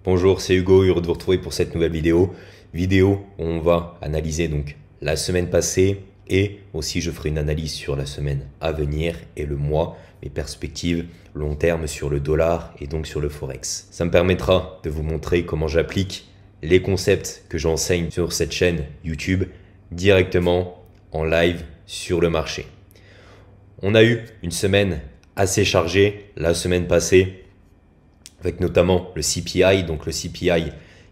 Bonjour, c'est Hugo, heureux de vous retrouver pour cette nouvelle vidéo. Vidéo où on va analyser donc la semaine passée et aussi je ferai une analyse sur la semaine à venir et le mois, mes perspectives long terme sur le dollar et donc sur le Forex. Ça me permettra de vous montrer comment j'applique les concepts que j'enseigne sur cette chaîne YouTube directement en live sur le marché. On a eu une semaine assez chargée la semaine passée, avec notamment le CPI, donc le CPI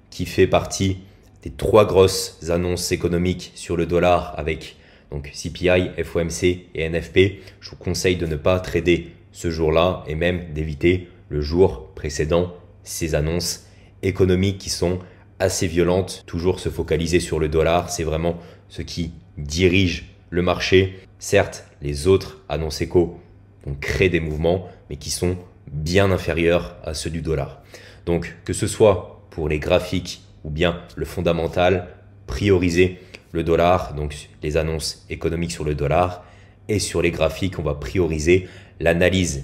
qui fait partie des trois grosses annonces économiques sur le dollar avec donc CPI, FOMC et NFP. Je vous conseille de ne pas trader ce jour-là et même d'éviter le jour précédent ces annonces économiques qui sont assez violentes. Toujours se focaliser sur le dollar, c'est vraiment ce qui dirige le marché. Certes, les autres annonces éco vont créer des mouvements, mais qui sont bien inférieurs à ceux du dollar. Donc, que ce soit pour les graphiques ou bien le fondamental, priorisez le dollar, donc les annonces économiques sur le dollar, et sur les graphiques, on va prioriser l'analyse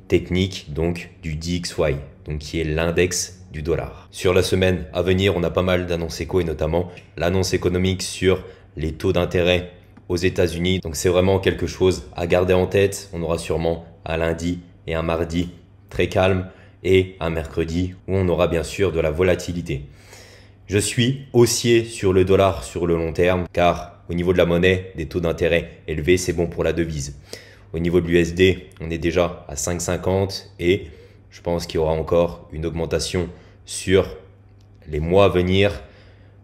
technique donc du DXY, donc qui est l'index du dollar. Sur la semaine à venir, on a pas mal d'annonces éco et notamment l'annonce économique sur les taux d'intérêt aux États-Unis. Donc c'est vraiment quelque chose à garder en tête. On aura sûrement un lundi et un mardi très calme et un mercredi où on aura bien sûr de la volatilité. Je suis haussier sur le dollar sur le long terme car au niveau de la monnaie, des taux d'intérêt élevés, c'est bon pour la devise. Au niveau de l'USD, on est déjà à 5,50 et je pense qu'il y aura encore une augmentation sur les mois à venir.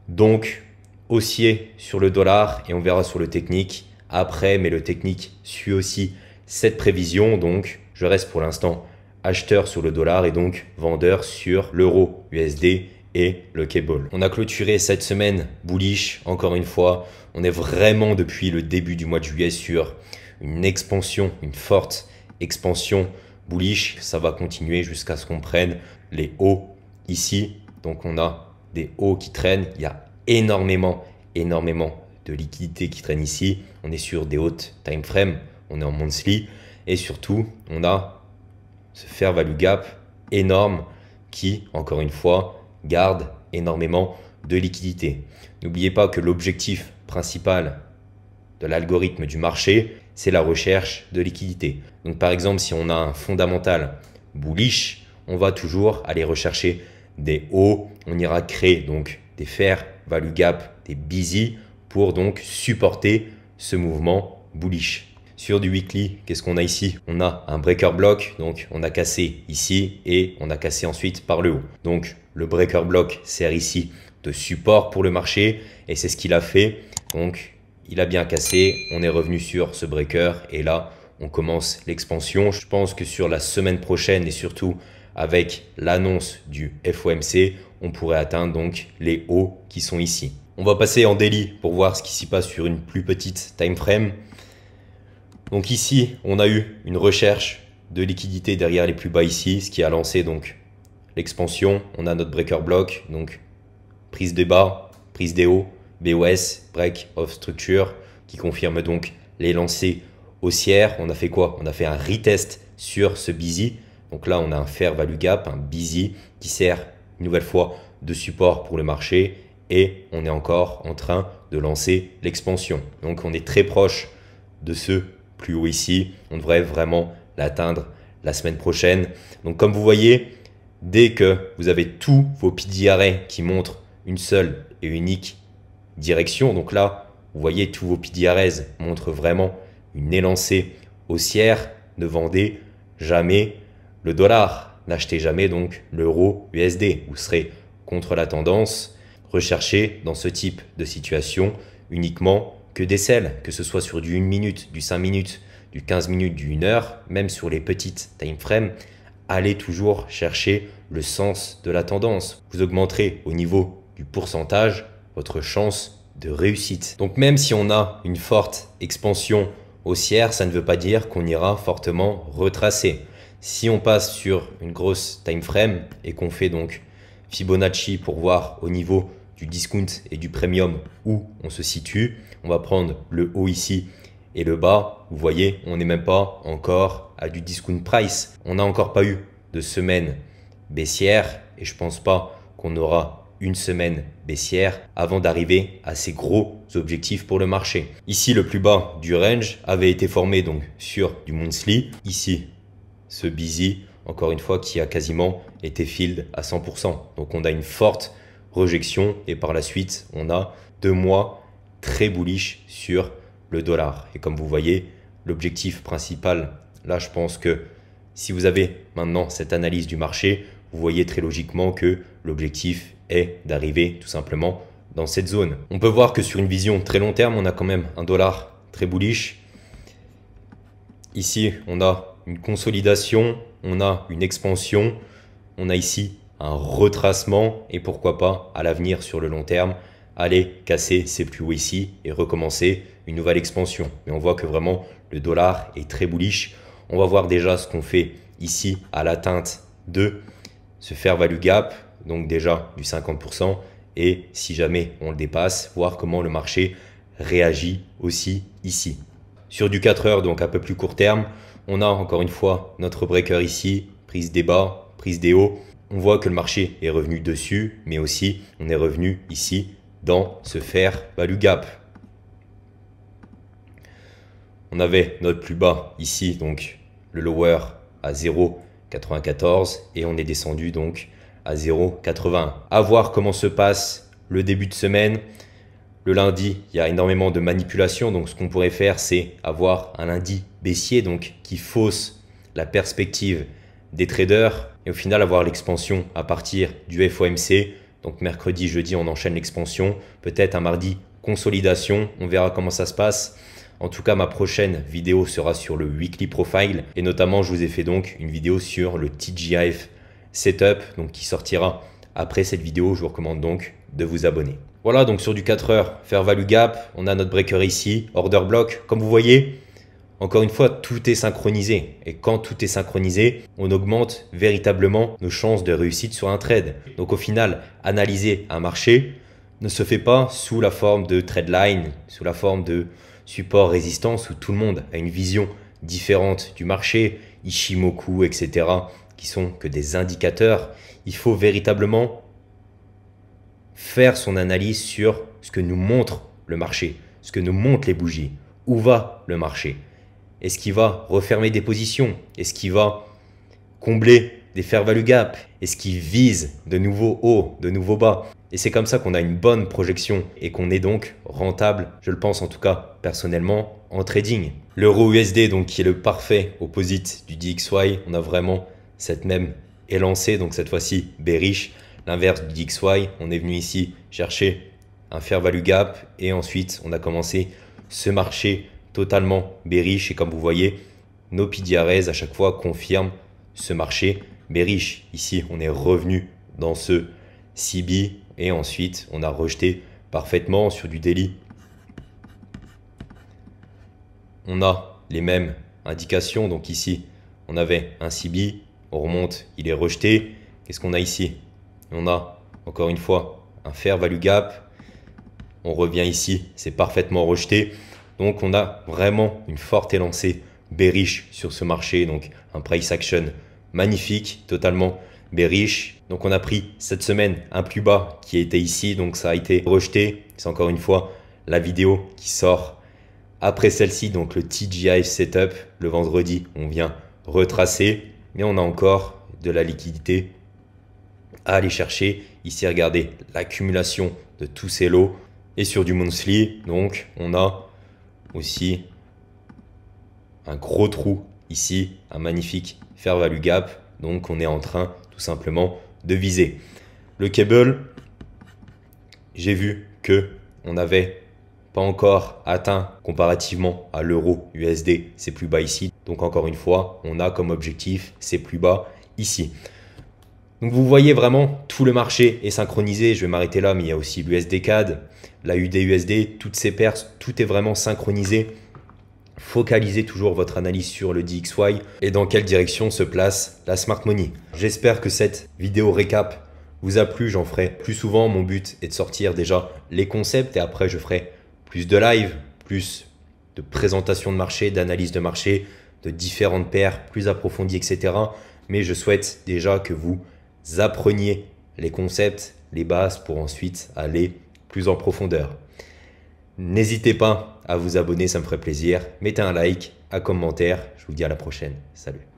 Donc, haussier sur le dollar et on verra sur le technique après, mais le technique suit aussi cette prévision. Donc, je reste pour l'instant acheteur sur le dollar et donc vendeur sur l'euro USD et le cable. On a clôturé cette semaine bullish, encore une fois. On est vraiment depuis le début du mois de juillet sur une expansion, une forte expansion bullish. Ça va continuer jusqu'à ce qu'on prenne les hauts ici. Donc on a des hauts qui traînent. Il y a énormément de liquidités qui traînent ici. On est sur des hautes time frame. On est en monthly. Et surtout, on a ce fair value gap énorme qui, encore une fois, garde énormément de liquidités. N'oubliez pas que l'objectif principal de l'algorithme du marché, c'est la recherche de liquidité. Donc par exemple, si on a un fondamental bullish, on va toujours aller rechercher des hauts. On ira créer donc des fair value gap, des busy pour donc supporter ce mouvement bullish. Sur du weekly, qu'est-ce qu'on a ici? On a un breaker block, donc on a cassé ici et on a cassé ensuite par le haut. Donc le breaker block sert ici de support pour le marché et c'est ce qu'il a fait. Donc il a bien cassé, on est revenu sur ce breaker et là on commence l'expansion. Je pense que sur la semaine prochaine et surtout avec l'annonce du FOMC, on pourrait atteindre donc les hauts qui sont ici. On va passer en daily pour voir ce qui s'y passe sur une plus petite time frame. Donc ici, on a eu une recherche de liquidité derrière les plus bas ici, ce qui a lancé donc l'expansion. On a notre breaker block, donc prise des bas, prise des hauts, BOS, break of structure, qui confirme donc les lancers haussières. On a fait quoi? On a fait un retest sur ce busy. Donc là, on a un fair value gap, un busy qui sert une nouvelle fois de support pour le marché et on est encore en train de lancer l'expansion. Donc on est très proche de ce plus haut ici. On devrait vraiment l'atteindre la semaine prochaine. Donc comme vous voyez, dès que vous avez tous vos PDRA qui montrent une seule et unique direction, donc là, vous voyez tous vos PDRs montrent vraiment une élancée haussière, ne vendez jamais le dollar, n'achetez jamais donc l'euro USD. Vous serez contre la tendance. Recherchez dans ce type de situation uniquement que des sels, que ce soit sur du 1 minute, du 5 minutes, du 15 minutes, du 1 heure, même sur les petites time frames, allez toujours chercher le sens de la tendance. Vous augmenterez au niveau du pourcentage votre chance de réussite. Donc même si on a une forte expansion haussière, ça ne veut pas dire qu'on ira fortement retracer. Si on passe sur une grosse time frame et qu'on fait donc Fibonacci pour voir au niveau du discount et du premium où on se situe, on va prendre le haut ici et le bas. Vous voyez, on n'est même pas encore à du discount price. On n'a encore pas eu de semaine baissière et je pense pas qu'on aura une semaine baissière avant d'arriver à ces gros objectifs pour le marché. Ici, le plus bas du range avait été formé donc sur du monthly. Ici, ce busy, encore une fois, qui a quasiment été filled à 100%. Donc, on a une forte rejection et par la suite, on a 2 mois très bullish sur le dollar. Et comme vous voyez, l'objectif principal, là, je pense que si vous avez maintenant cette analyse du marché, vous voyez très logiquement que l'objectif est d'arriver tout simplement dans cette zone. On peut voir que sur une vision très long terme, on a quand même un dollar très bullish. Ici, on a une consolidation, on a une expansion, on a ici un retracement et pourquoi pas à l'avenir sur le long terme, aller casser ces plus hauts ici et recommencer une nouvelle expansion. Mais on voit que vraiment le dollar est très bullish. On va voir déjà ce qu'on fait ici à l'atteinte de ce fair value gap, donc déjà du 50%, et si jamais on le dépasse, voir comment le marché réagit aussi ici. Sur du 4 heures, donc un peu plus court terme, on a encore une fois notre breaker ici, prise des bas, prise des hauts. On voit que le marché est revenu dessus, mais aussi on est revenu ici dans ce fair value gap. On avait notre plus bas ici, donc le lower à 0,94 et on est descendu donc à 0,81. À voir comment se passe le début de semaine. Le lundi, il y a énormément de manipulation. Donc, ce qu'on pourrait faire, c'est avoir un lundi baissier donc qui fausse la perspective des traders et au final avoir l'expansion à partir du FOMC. Donc, mercredi, jeudi, on enchaîne l'expansion. Peut-être un mardi, consolidation. On verra comment ça se passe. En tout cas, ma prochaine vidéo sera sur le Weekly Profile et notamment, je vous ai fait donc une vidéo sur le TGIF Setup, donc qui sortira après cette vidéo. Je vous recommande donc de vous abonner. Voilà, donc sur du 4 heures, fair value gap, on a notre breaker ici, order block. Comme vous voyez, encore une fois, tout est synchronisé. Et quand tout est synchronisé, on augmente véritablement nos chances de réussite sur un trade. Donc au final, analyser un marché ne se fait pas sous la forme de trade line, sous la forme de support résistance où tout le monde a une vision différente du marché, Ishimoku, etc., qui sont que des indicateurs. Il faut véritablement faire son analyse sur ce que nous montre le marché, ce que nous montrent les bougies. Où va le marché? Est-ce qu'il va refermer des positions? Est-ce qu'il va combler des fair value gap? Est-ce qu'il vise de nouveaux hauts, de nouveaux bas? Et c'est comme ça qu'on a une bonne projection et qu'on est donc rentable, je le pense en tout cas personnellement, en trading. L'euro USD, donc qui est le parfait opposite du DXY, on a vraiment cette même élancée, donc cette fois-ci bearish. L'inverse du DXY, on est venu ici chercher un fair value gap et ensuite on a commencé ce marché totalement bearish et comme vous voyez, nos PDRS à chaque fois confirment ce marché bearish. Ici, on est revenu dans ce CB et ensuite on a rejeté parfaitement sur du daily. On a les mêmes indications, donc ici on avait un CB, on remonte, il est rejeté. Qu'est-ce qu'on a ici? On a encore une fois un fair value gap. On revient ici, c'est parfaitement rejeté. Donc on a vraiment une forte élancée bearish sur ce marché. Donc un price action magnifique, totalement bearish. Donc on a pris cette semaine un plus bas qui était ici. Donc ça a été rejeté. C'est encore une fois la vidéo qui sort après celle-ci. Donc le TGIF Setup. Le vendredi, on vient retracer. Mais on a encore de la liquidité à aller chercher. Ici, regardez l'accumulation de tous ces lots. Et sur du monthly, donc on a aussi un gros trou ici, un magnifique fair value gap. Donc on est en train tout simplement de viser. Le cable, j'ai vu que on n'avait pas encore atteint comparativement à l'euro USD, c'est plus bas ici. Donc encore une fois, on a comme objectif ces plus bas ici. Donc vous voyez vraiment tout le marché est synchronisé. Je vais m'arrêter là, mais il y a aussi l'USD CAD, la UD/USD, toutes ces paires, tout est vraiment synchronisé. Focalisez toujours votre analyse sur le DXY et dans quelle direction se place la Smart Money. J'espère que cette vidéo récap vous a plu. J'en ferai plus souvent. Mon but est de sortir déjà les concepts et après je ferai plus de live, plus de présentation de marché, d'analyse de marché, de différentes paires plus approfondies, etc. Mais je souhaite déjà que vous appreniez les concepts, les bases pour ensuite aller plus en profondeur. N'hésitez pas à vous abonner, ça me ferait plaisir. Mettez un like, un commentaire. Je vous dis à la prochaine. Salut.